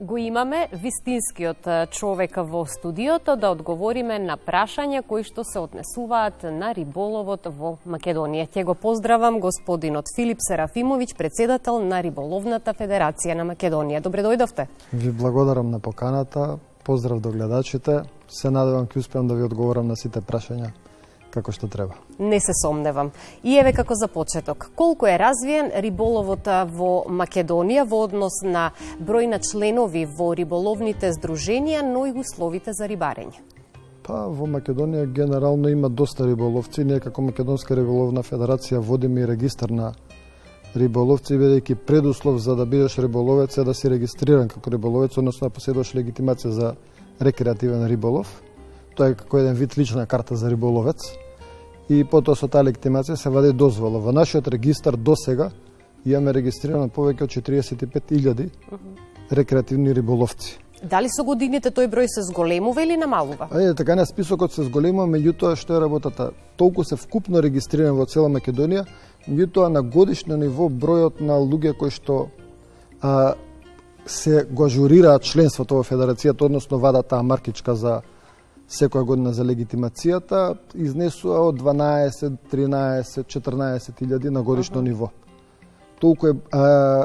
Го имаме вистинскиот човек во студиото да одговориме на прашања кои што се однесуваат на риболовот во Македонија. Ќе го поздравам господинот Филип Серафимовиќ, председател на Риболовната федерација на Македонија. Добре дојдовте. Ви благодарам на поканата. Поздрав до гледачите. Се надевам ќе успеам да ви одговорам на сите прашања како што треба. Не се сомневам. И еве како за почеток, колку е развиен риболовот во Македонија во однос на број на членови во риболовните здруженија, но и условите за рибарење? Па во Македонија генерално има доста риболовци. Ние како Македонска риболовна федерација водиме и регистар на риболовци, бидејќи предуслов за да бидеш риболовец е да си регистриран како риболовец, односно да поседуваш легитимација за рекреативен риболов. Тоа е како еден вид лична карта за риболовец. И потоа со таа легитимација се вади дозвола. Во нашиот регистар досега имаме регистрирано повеќе од 45.000 рекреативни риболовци. Дали со годините тој број се зголемува или намалува? Така на списокот се зголемува, меѓутоа што е работата? Толку се вкупно регистрирани во цела Македонија, меѓутоа на годишно ниво бројот на луѓе кои што се го ажурираат членството во федерацијата, односно вадат таа маркичка за секоја година за легитимацијата, изнесува од 12, 13, 14.000 на годишно ниво. Толку е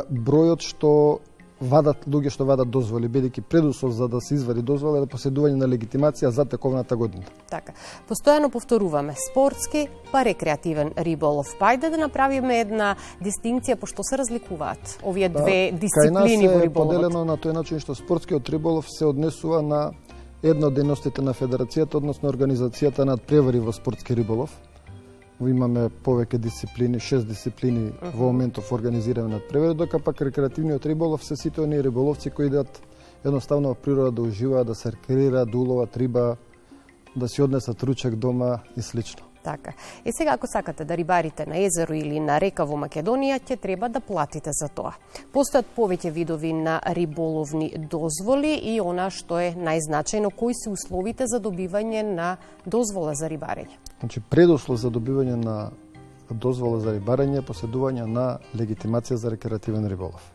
бројот што вадат луѓе што вадат дозволи, бидејќи предуслов за да се извади дозвола е да поседување на легитимација за тековната година. Така. Постојано повторуваме спортски па рекреативен риболов. Па ајде да направиме една дистинкција по што се разликуваат овие две дисциплини во риболовот. Кај нас е поделено на тој начин што спортскиот риболов се однесува на една од дејностите на федерацијата, односно организацијата на надпревари во спортски риболов. Имаме повеќе дисциплини, 6 дисциплини во моментов организираме надпревари, дока пак рекреативниот риболов се сите оние риболовци кои идат едноставно во природа да уживаат, да се рекреираат, да уловат риба, да си однесат ручек дома и слично. Така. И сега ако сакате да рибарите на езеро или на река во Македонија, ќе треба да платите за тоа. Постојат повеќе видови на риболовни дозволи и она што е најзначајно, кои се условите за добивање на дозвола за рибарење? Значи, предуслов за добивање на дозвола за рибарење е поседување на легитимација за рекреативен риболов.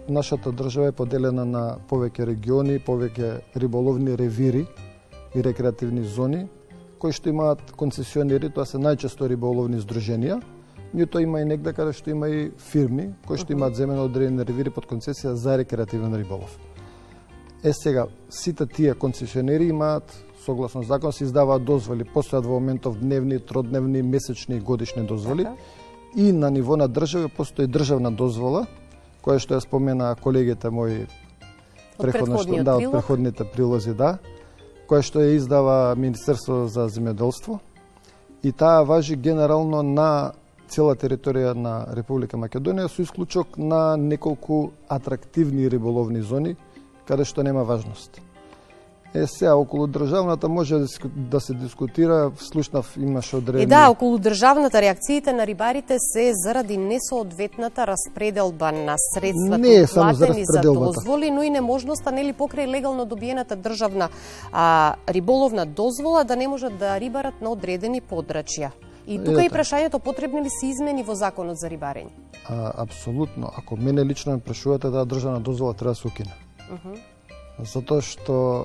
Нашата држава е поделена на повеќе региони, повеќе риболовни ревири и рекреативни зони, кои што имаат концесионери, тоа се најчесто риболовни здруженија, меѓутоа има и негде каде што има и фирми кои што имаат земено одредени ревири под концесија за рекреативен риболов. Сега, сите тие концесионери имаат, согласно закон, се издаваат дозволи, постојат во моментов дневни, тродневни, месечни и годишни дозволи. И на ниво на држави постои државна дозвола, која што ја спомена колегите мои од претходните прилози, која што ја издава Министерство за земјоделство, и таа важи генерално на цела територија на Република Македонија со исклучок на неколку атрактивни риболовни зони каде што нема важност. Сега околу државната може да се дискутира, слушнав имаше одредени. Околу државната реакциите на рибарите се заради несоодветната распределба на средствата платени за дозволи, но и неможноста покрај легално добиената државна риболовна дозвола да не можат да рибарат на одредени подрачја. И тука и прашањето потребни ли се измени во законот за рибарење? Апсолутно. Ако мене лично ме прашувате, таа државна дозвола треба да се укине. Затоа што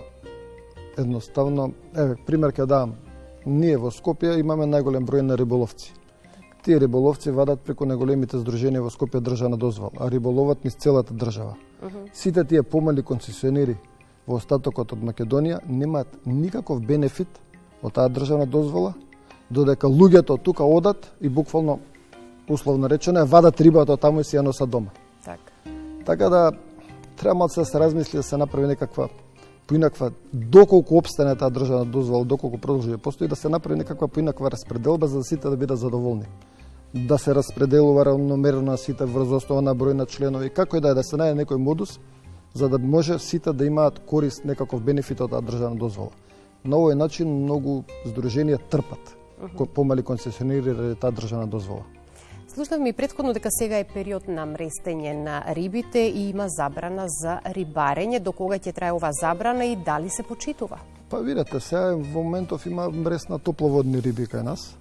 едноставно, пример ќе дам, ние во Скопје имаме најголем број на риболовци. Тие риболовци вадат преку најголемите здруженија во Скопје државна дозвола, а риболоват низ целата држава. Сите тие помали концесионери во остатокот од Македонија немаат никаков бенефит од таа државна дозвола, додека луѓето тука одат и буквално, условно речено, вадат рибата од таму и си ја носат дома. Така да треба малку да се размисли да се направи некаква поинаква, доколку опстане таа државна дозвола, доколку продолжи да постои, да се направи некаква поинаква распределба за да сите да бидат задоволни. Да се распределува равномерно на сите врз основа на број на членови, како и да се најде некој модус за да може сите да имаат корист, некаков бенефит од таа државна дозвола. На овој начин многу здруженија трпат помали концесионери ради таа државна дозвола. Слушнавме и претходно дека сега е период на мрестење на рибите и има забрана за рибарење. До кога ќе трае оваа забрана и дали се почитува? Па видете, сега во моментов има мрест на топловодни риби кај нас.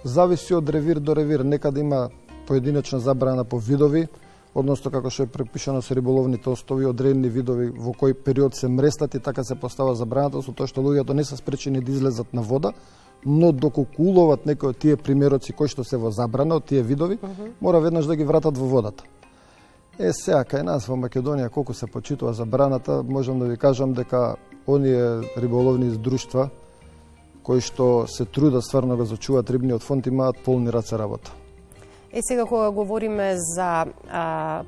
Зависи од ревир до ревир. Некаде има поединечна забрана по видови, односно како што е препишано со риболовните остови, одредени видови во кој период се мрестат и така се постава забраната, со тоа што луѓето не се спречени да излезат на вода, но доколку уловат некои од тие примероци кои што се во забрана од тие видови, мора веднаш да ги вратат во водата. Сега кај нас во Македонија колку се почитува забраната, можам да ви кажам дека оние риболовни друштва кои што се трудат стварно да зачуваат рибниот фонд имаат полни раце работа. Сега кога говориме за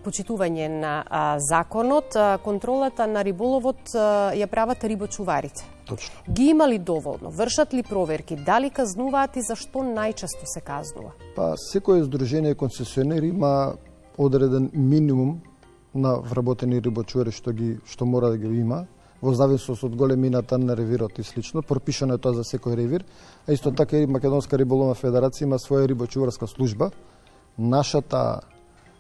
почитување на законот, контролата на риболовот ја прават рибочуварите. Точно. Ги има ли доволно? Вршат ли проверки? Дали казнуваат и зашто најчесто се казнува? Секој здружение концесионери има одреден минимум на вработени рибочувари што мора да ги има, во зависност од големината на ревирот и слично. Пропишано е тоа за секој ревир, а исто така и Македонска риболовна федерација има своја рибочуварска служба. Нашето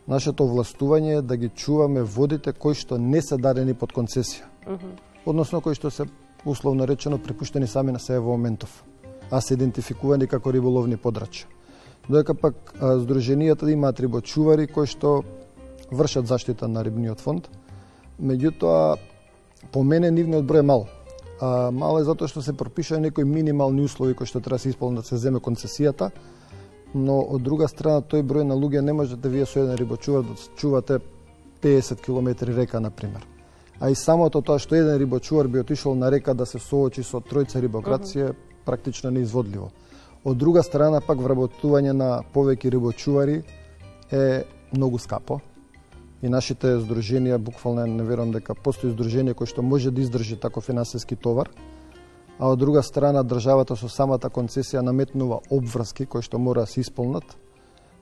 овластување е да ги чуваме водите кои што не се дадени под концесија. Односно кои што се условно речено препуштени сами на себе во моментов, а се идентификувани како риболовни подрачја. Додека пак здруженијата имаат рибочувари кои што вршат заштита на рибниот фонд, меѓутоа по мене нивниот број е мал. Мал е затоа што се пропишани некои минимални услови кои што треба да се исполнат да се земе концесијата, но од друга страна тој број на луѓе не можете вие со еден рибочувар да чувате 50 км река, например. А и самото тоа што еден рибочувар би отишол на река да се соочи со тројца рибокраци е практично неизводливо. Од друга страна пак вработување на повеќе рибочувари е многу скапо. И нашите здруженија, буквално не верувам дека постои здружение кој што може да издржи таков финансиски товар, а од друга страна државата со самата концесија наметнува обврски кои што мора да се исполнат,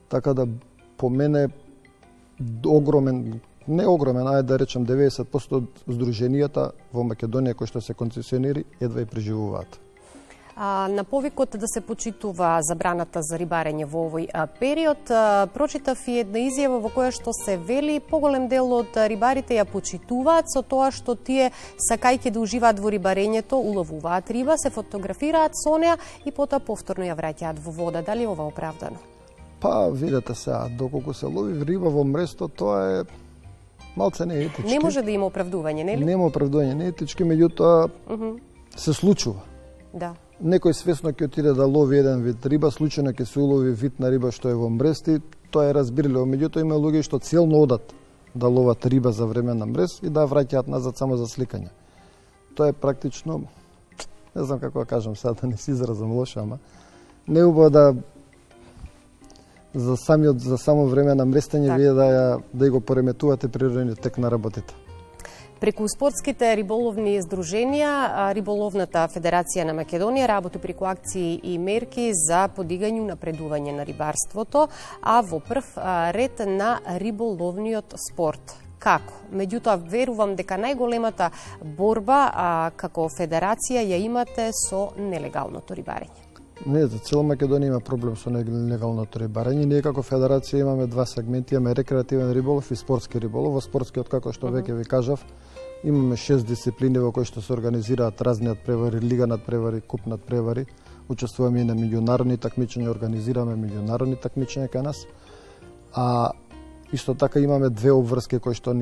така да по мене огромен, не огромен, ајде да речем 90% од здруженијата во Македонија кои што се концесионери едва и преживуваат. На повикот да се почитува забраната за рибарење во овој период, прочитав и една изјава во која што се вели поголем дел од рибарите ја почитуваат со тоа што тие сакајќи да уживаат во рибарењето, уловуваат риба, се фотографираат со неа и потоа повторно ја враќаат во вода. Дали е ова оправдано? Видете сега, доколку се лови риба во мресто, тоа е малце неетички. Не може да има оправдување, нели? Нема оправдување, неетички, меѓутоа се случува. Да. Некој свесно ќе отиде да лови еден вид риба, случајно ќе се улови вид на риба што е во мрести, тоа е разбирливо. Меѓутоа има луѓе што целно одат да ловат риба за време на мрез и да враќаат назад само за сликање. Тоа е практично, не знам како да кажам сега, да не си изразам лошо, ама не е убаво да за само време на мрестење вие да го пореметувате природниот тек на работите. Преку спортските риболовни здруженија, Риболовната федерација на Македонија работи преку акции и мерки за подигање и напредување на рибарството, а во прв ред на риболовниот спорт. Како? Меѓутоа, верувам дека најголемата борба како федерација ја имате со нелегалното рибарење. Не, за цела Македонија има проблем со нелегалното рибарење. Ние како федерација имаме два сегменти, имаме рекреативен риболов и спортски риболов. Во спортскиот, како што веќе ви кажав, имаме 6 дисциплини во кои што се организираат разни надпревари, лига надпревари, куп надпревари. Учествуваме и на меѓународни такмичења, организираме меѓународни такмичења кај нас. А исто така имаме две обврски кои што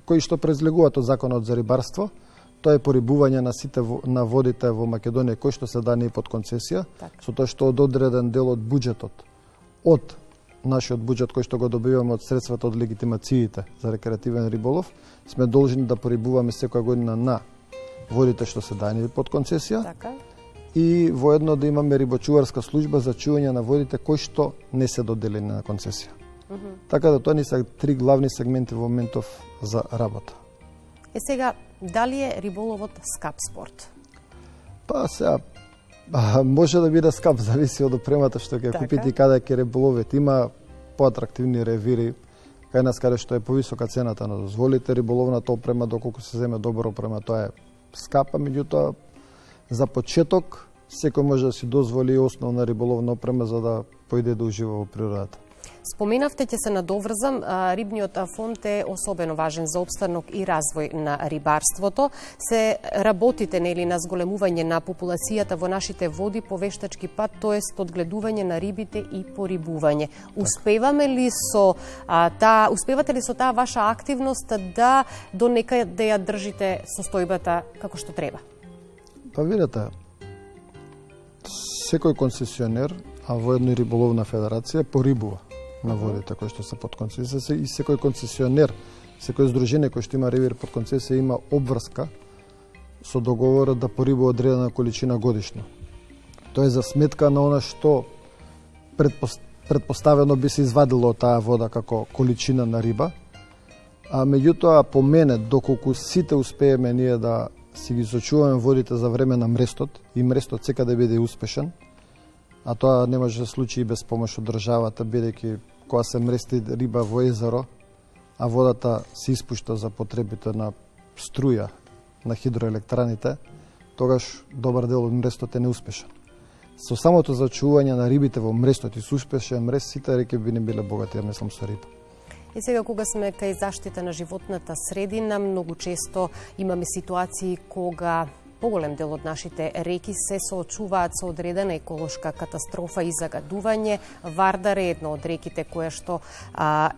кои што презлегуваат од законот за рибарство. Тоа е порибување на сите на водите во Македонија кои што се дани под концесија, со тоа што од одреден дел од буџетот, од нашиот буџет кој што го добиваме од средствата од легитимациите за рекреативен риболов, сме должни да порибуваме секоја година на водите што се дани под концесија. Така. И воедно да имаме рибочуварска служба за чување на водите кои што не се доделени на концесија. Така да тоа ни се три главни сегменти во моментов за работа. Сега, дали е риболовот скап спорт? Сега, може да биде скап, зависи од опремата што ќе купите и каде ќе риболовите. Има поатрактивни ревири, кај нас каде што е повисока цената на дозволите, риболовната опрема, доколку се земе добра опрема, тоа е скапа, меѓутоа за почеток секој може да си дозволи основна риболовна опрема за да поиде да ужива во природата. Споменавте, ќе се надоврзам, рибниот фонд е особено важен за обстанок и развој на рибарството. Се работите нели на зголемување на популацијата во нашите води по вештачки пат, тоест одгледување на рибите и порибување. Успевате ли со таа ваша активност да до некаде ја држите состојбата како што треба? Па видете, секој концесионер, а воедно и риболовна федерација порибува на водите кои што се под концесија, и секој концесионер, секој здружение кој што има ревир под концесија има обврска со договорот да порибува одредена количина годишно. Тоа е за сметка на она што предпоставено би се извадило од таа вода како количина на риба, а меѓутоа по мене, доколку сите успееме ние да си ги сочуваме водите за време на мрестот, и мрестот секаде биде успешен, а тоа не може да се случи и без помош од државата, бидејќи кога се мрести риба во езеро, а водата се испушта за потребите на струја на хидроелектраните, тогаш добар дел од мрестот е неуспешен. Со самото зачување на рибите во мрестот и со успешен мрест, сите реки би не биле богати, ја мислам, со риба. И сега кога сме кај заштита на животната средина, многу често имаме ситуации кога поголем дел од нашите реки се соочуваат со одредена еколошка катастрофа и загадување. Вардар е една од реките која што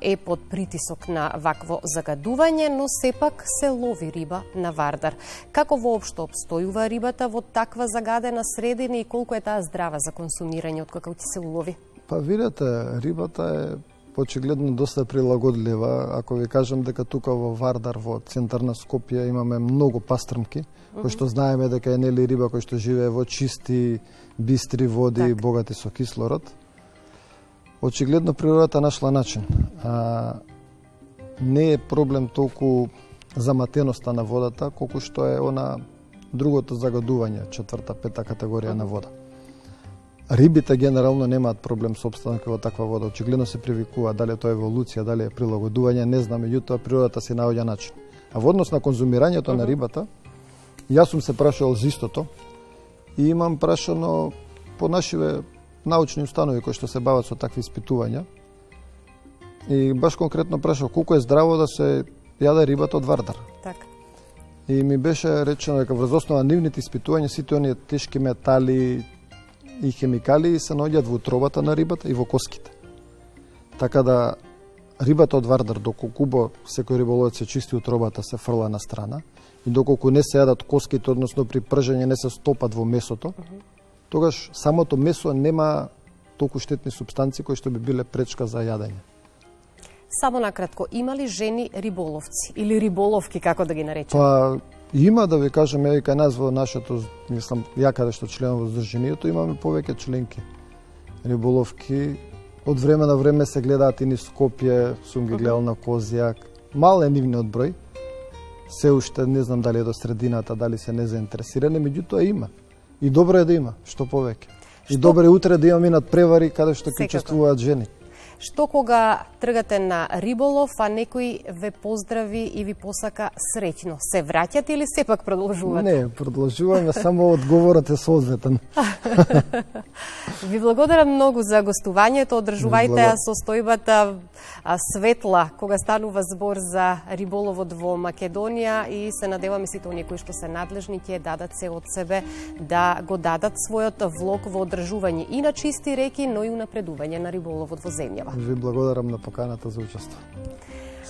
е под притисок на вакво загадување, но сепак се лови риба на Вардар. Како воопшто обстојува рибата во таква загадена средина и колку е таа здрава за консумирање откако ќе се улови? Па видете, рибата е очигледно доста прилагодлива. Ако ви кажам дека тука во Вардар, во центарна Скопје, имаме многу пастрмки, кои што знаеме дека е нели риба кој што живее во чисти, бистри води, богати со кислород. Очигледно природата нашла начин. Не е проблем толку заматеноста на водата, колку што е она другото загадување, 4-5 категорија на вода. Рибите генерално немаат проблем со обстанок во таква вода. Очигледно се привикува, дали тоа е еволуција, дали е прилагодување, не знам, меѓутоа природата се наоѓа начин. А во однос на конзумирањето на рибата, јас сум се прашувал за истото и имам прашано по нашиве научни установи кои што се бават со такви испитувања. И баш конкретно прашав колку е здраво да се јаде рибата од Вардар. Така. И ми беше речено дека врз основа на нивните испитувања сите оние тешки метали и хемикали се наоѓаат во утробата на рибата и во коските. Така да рибата од Вардар, доколку секој риболовец се чисти утробата, се фрла на страна, и доколку не се јадат коските, односно при пржење не се стопат во месото, тогаш самото месо нема толку штетни супстанции кои што би биле пречка за јадење. Само накратко, има ли жени риболовци или риболовки, како да ги наречеме? Па има, да ви кажам, кај нас во нашето, мислам, ја каде што членам во здруженијето, имаме повеќе членки риболовки. Од време на време се гледаат и низ Скопје, сум ги гледал на Козјак. Мал е нивниот број. Се уште не знам дали е до средината, дали се незаинтересирани, меѓутоа има. И добро е да има, што повеќе. И добро е утре да имаме надпревари каде што ќе учествуваат жени. Што кога тргате на риболов, а некој ве поздрави и ви посака среќно? Се враќате или сепак продолжувате? Не, продолжуваме, само одговорот е соодветен. Ви благодарам многу за гостувањето. Одржувајте состојбата светла кога станува збор за риболовот во Македонија и се надеваме сите оние кои што се надлежни ќе дадат се од себе да го дадат својот влог во одржување и на чисти реки, но и унапредување на риболовот во земјава. Ви благодарам на поканата за учество.